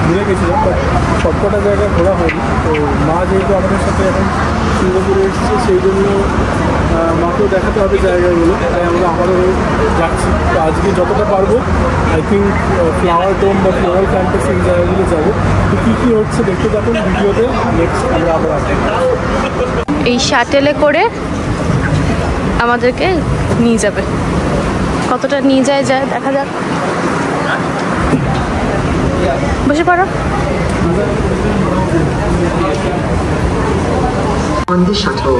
ঘুরে গেছিলাম, বাট সবকটা জায়গায় ঘোরা হয়নি। তো মা যেহেতু আমাদের সাথে এখন সিঙ্গাপুরে এসেছে, সেই জন্য মাকেও দেখাতে হবে জায়গাগুলো, তাই আমরা আমারও যাচ্ছি। তো আজকে যতটা পারবো আই থিঙ্ক ফ্লাওয়ার ডোম বা ফ্লোরাল ফ্যান্টাসি এই জায়গাগুলো যাবো। তো কী কী হচ্ছে দেখতে থাকুন ভিডিওতে। নেক্সট আমরা আবার আসবো। এই শাটেলে করে আমাদেরকে নিয়ে যাবে, কতটা নিয়ে যায় দেখা যাক। বসে পড়ো। On the shuttle.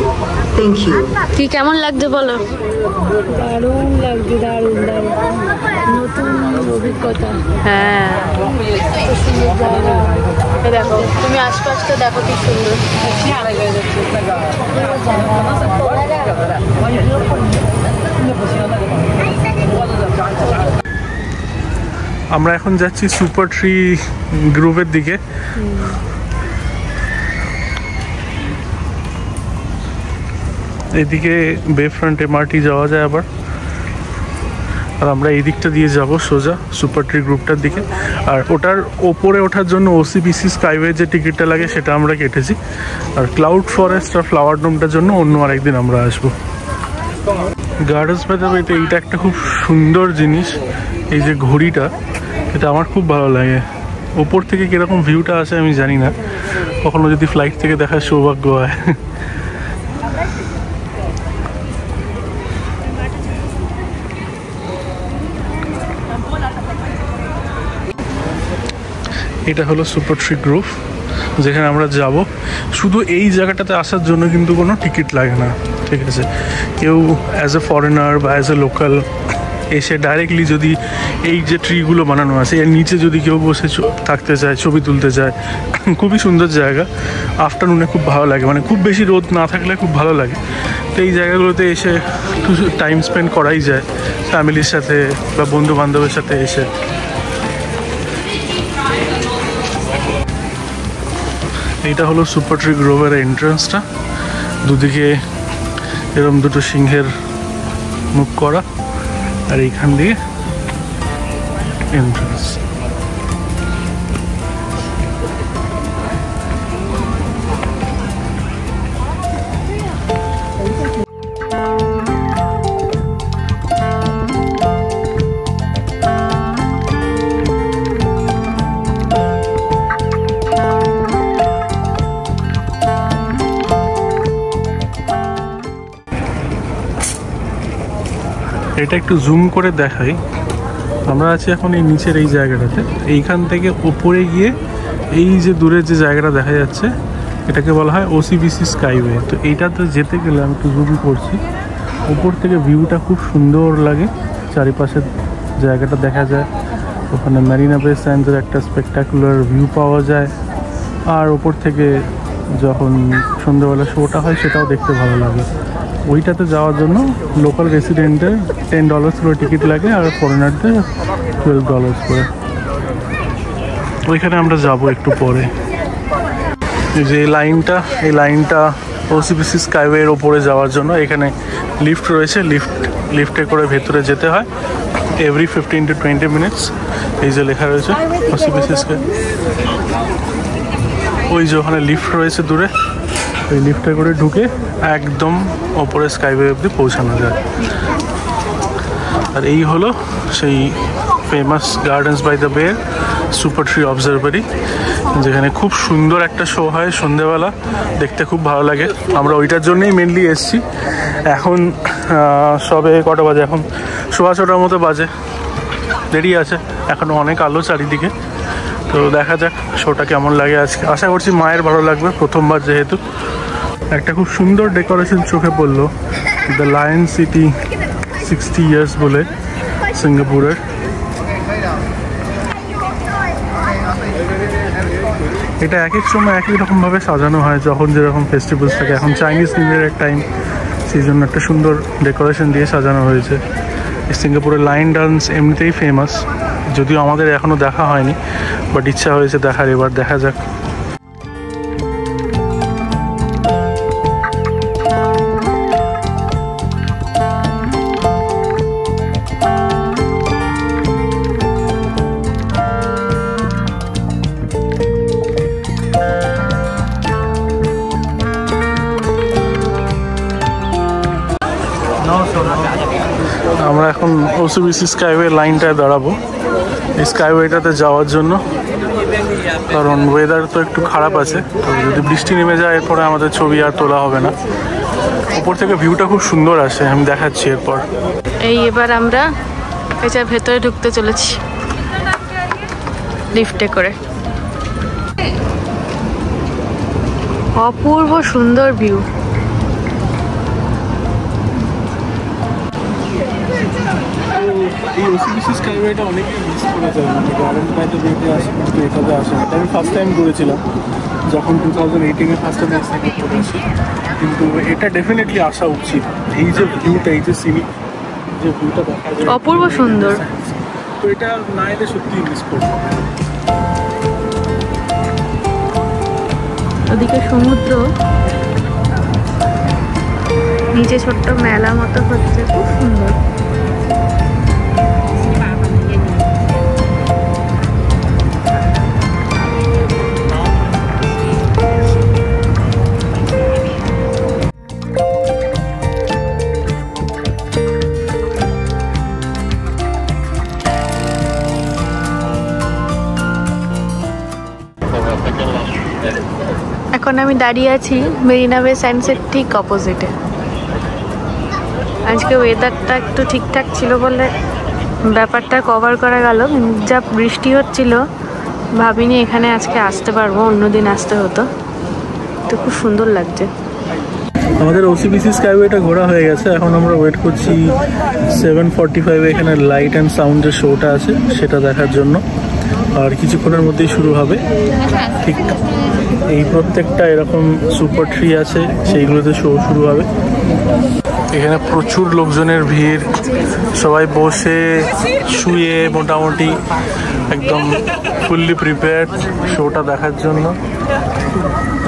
Thank you. কি কেমন লাগছে বলো? দারুণ লাগছে, দারুণ দারুণ নতুন অভিজ্ঞতা। হ্যাঁ দেখো, তুমি আশপাশটা দেখো কি সুন্দর। আমরা এখন যাচ্ছি সুপার ট্রি গ্রুভের দিকে। এদিকে বে ফ্রন্ট এমআরটি যাওয়া যায় আবার, আর আমরা এই দিকটা দিয়ে যাব সোজা সুপার ট্রি গ্রুপটার দিকে। আর ওটার ওপরে ওঠার জন্য ওসিবিসি স্কাইওয়ে যে টিকিটটা লাগে সেটা আমরা কেটেছি। আর ক্লাউড ফরেস্ট আর ফ্লাওয়ার ডোমটার জন্য অন্য আরেকদিন আমরা আসবো। গার্ডেন্স বাই দ্য ওয়েতে এইটা একটা খুব সুন্দর জিনিস, এই যে ঘড়িটা, এটা আমার খুব ভালো লাগে। ওপর থেকে কীরকম ভিউটা আসে আমি জানি না, কখনো যদি ফ্লাইট থেকে দেখার সৌভাগ্য হয়। এটা হলো সুপার ট্রি গ্রুভ, যেখানে আমরা যাব। শুধু এই জায়গাটাতে আসার জন্য কিন্তু কোনো টিকিট লাগে না, ঠিক আছে? কেউ অ্যাজ এ ফরেনার বা অ্যাজ এ লোকাল এসে ডাইরেক্টলি যদি এই যে ট্রিগুলো বানানো আছে এর নিচে যদি কেউ বসে থাকতে চায়, ছবি তুলতে চায়, খুবই সুন্দর জায়গা। আফটারনুনে খুব ভালো লাগে, মানে খুব বেশি রোদ না থাকলে খুব ভালো লাগে। তো এই জায়গাগুলোতে এসে একটু টাইম স্পেন্ড করাই যায় ফ্যামিলির সাথে বা বন্ধু বান্ধবের সাথে এসে। এইটা হলো সুপার ট্রি গ্রোভের এন্ট্রান্সটা, দুদিকে এরকম দুটো সিংহের মুখ করা, আর এইখান দিয়ে এন্ট্রান্স। এটা একটু জুম করে দেখাই। আমরা আছি এখন এই নিচের এই জায়গাটাতে। এইখান থেকে উপরে গিয়ে এই যে দূরের যে জায়গাটা দেখা যাচ্ছে এটাকে বলা হয় ওসিবিসি স্কাইওয়ে। তো এইটাতে যেতে গেলে আমি একটু জুম করছি, উপর থেকে ভিউটা খুব সুন্দর লাগে, চারিপাশের জায়গাটা দেখা যায়। ওখানে মেরিনা বে স্যান্ডসের একটা স্পেকটাকুলার ভিউ পাওয়া যায়। আর ওপর থেকে যখন সন্ধ্যেবেলা শোটা হয় সেটাও দেখতে ভালো লাগে। ওইটাতে যাওয়ার জন্য লোকাল রেসিডেন্টের $10 করে টিকিট লাগে, আর ফরেনারদের $12 করে। ওইখানে আমরা যাব একটু পরে। যে এই লাইনটা ওসিবিসি স্কাইওয়ের ওপরে যাওয়ার জন্য। এখানে লিফট রয়েছে, লিফটে করে ভেতরে যেতে হয় এভরি 15 to 20 মিনিটস। এই যে লেখা রয়েছে ওসিবিসি স্কাই, ওই যে ওখানে লিফট রয়েছে দূরে, ওই লিফটে করে ঢুকে একদম ওপরে স্কাইওয়ে অবধি পৌঁছানো যায়। আর এই হলো সেই ফেমাস গার্ডেন্স বাই দ্য বে সুপার ট্রি অবজারভারি, যেখানে খুব সুন্দর একটা শো হয় সন্ধ্যেবেলা, দেখতে খুব ভালো লাগে। আমরা ওইটার জন্যই মেনলি এসছি। এখন সবে কটা বাজে? এখন 6:15 মতো বাজে, দেরি আছে, এখনও অনেক আলো চারিদিকে। তো দেখা যাক শোটা কেমন লাগে আজকে। আশা করছি মায়ের ভালো লাগবে, প্রথমবার যেহেতু। একটা খুব সুন্দর ডেকোরেশন চোখে পড়লো, দ্য লায়ন সিটি 60 ইয়ার্স বলে সিঙ্গাপুরের। এটা এক এক সময় একই রকমভাবে সাজানো হয়, যখন যেরকম ফেস্টিভ্যালস থাকে। এখন চাইনিজ নিউ ইয়ারের টাইম, সেই জন্য একটা সুন্দর ডেকোরেশন দিয়ে সাজানো হয়েছে। সিঙ্গাপুরের লাইন ডান্স এমনিতেই ফেমাস, যদিও আমাদের এখনও দেখা হয়নি, বাট ইচ্ছা হয়েছে দেখার। এবার দেখা যাক। ওসিবিসি স্কাইওয়ে লাইনটায় দাঁড়াবো এই স্কাইওয়েটাতে যাওয়ার জন্য, কারণ ওয়েদার তো একটু খারাপ আছে। তো যদি বৃষ্টি নেমে যায় এরপরে আমাদের ছবি আর তোলা হবে না। উপর থেকে ভিউটা খুব সুন্দর আসে, আমি দেখাচ্ছি এরপর। এবার আমরা এটার ভেতরে ঢুকতে চলেছি লিফটে করে। অপূর্ব সুন্দর ভিউ। এই ওসিবিসি স্কাইওয়েটা অনেকেই মিস করে যায়, মানে গার্ডেন্স বাই দ্য বেতে আসে কিন্তু এটাতে আসে না। আমি ফার্স্ট টাইম করেছিলাম যখন 2018-এ ফার্স্ট টাইম এসে করেছি, কিন্তু এটা ডেফিনেটলি আসা উচিত। এই যে ভিউটা, এই যে সিনিক যে ভিউটা দেখা যায়, অপূর্ব সুন্দর। তো এটা না এলে সত্যিই মিস করবো। ওদিকে সমুদ্র, নিচে ছোট্ট মেলা মতো হচ্ছে, খুব সুন্দর। এখন আমি দাঁড়িয়ে আছি মেরিনা বে সানসেট ঠিক অপোজিটে। আজকে ওয়েদারটা একটু ঠিকঠাক ছিল বলে ব্যাপারটা কভার করা গেল, যা বৃষ্টি হচ্ছিল ভাবিনি এখানে আজকে আসতে পারবো, অন্যদিন আসতে হতো। তো খুব সুন্দর লাগছে। আমাদের ওসিবিসি স্কাইওয়েটা ঘোরা হয়ে গেছে, এখন আমরা ওয়েট করছি 7:45 এখানে লাইট অ্যান্ড সাউন্ডের শোটা আছে সেটা দেখার জন্য, আর কিছুক্ষণের মধ্যেই শুরু হবে। ঠিক এই প্রত্যেকটা এরকম সুপার ট্রি আছে, সেইগুলোতে শো শুরু হবে। এখানে প্রচুর লোকজনের ভিড়, সবাই বসে শুয়ে মোটামুটি একদম ফুললি প্রিপেয়ার্ড শোটা দেখার জন্য।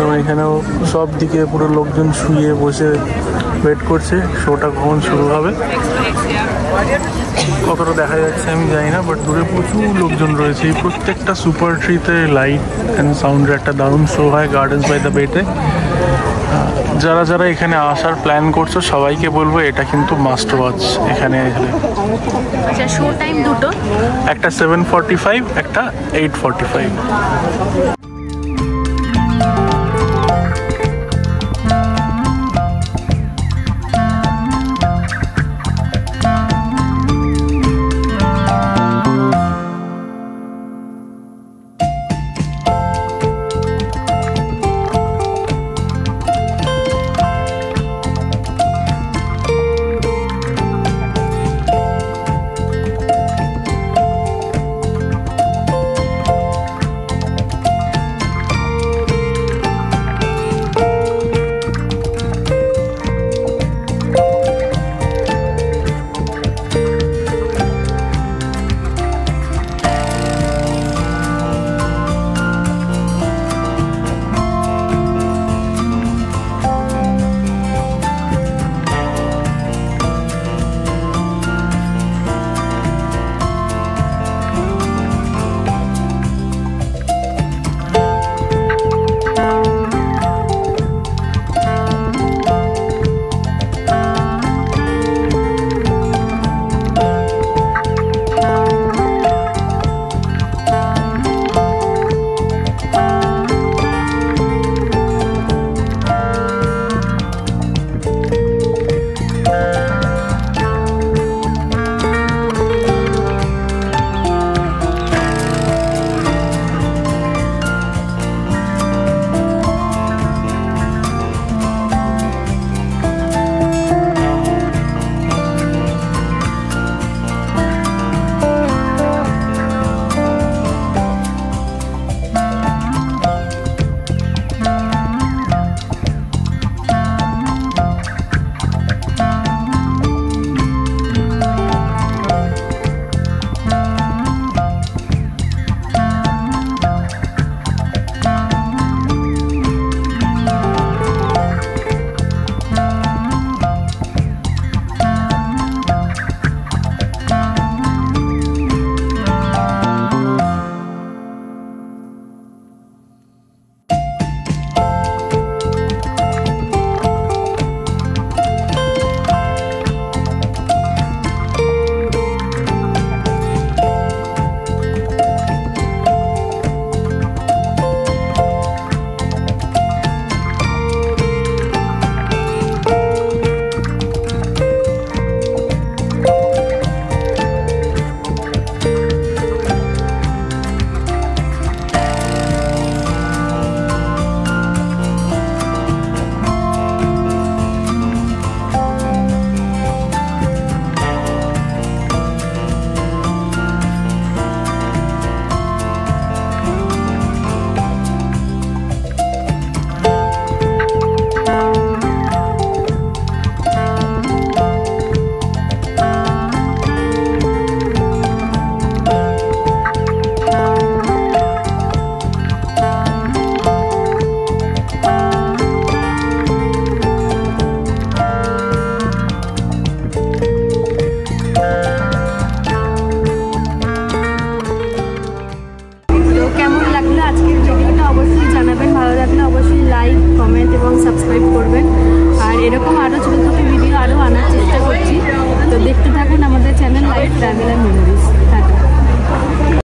এবং এখানেও সব দিকে পুরো লোকজন শুয়ে বসে ওয়েট করছে শোটা কখন শুরু হবে। কতটা দেখা যাচ্ছে আমি জানি না, বাট দূরে প্রচুর লোকজন রয়েছে। এই প্রত্যেকটা সুপার ট্রিতে লাইট অ্যান্ড সাউন্ডের একটা দারুণ শো হয় গার্ডেন্স বাই দ্য বেতে। যারা যারা এখানে আসার প্ল্যান করছো সবাইকে বলবো এটা কিন্তু মাস্ট ওয়াচ এখানে এলে। আচ্ছা, শো টাইম দুটো, একটা 7:45, একটা 8:45।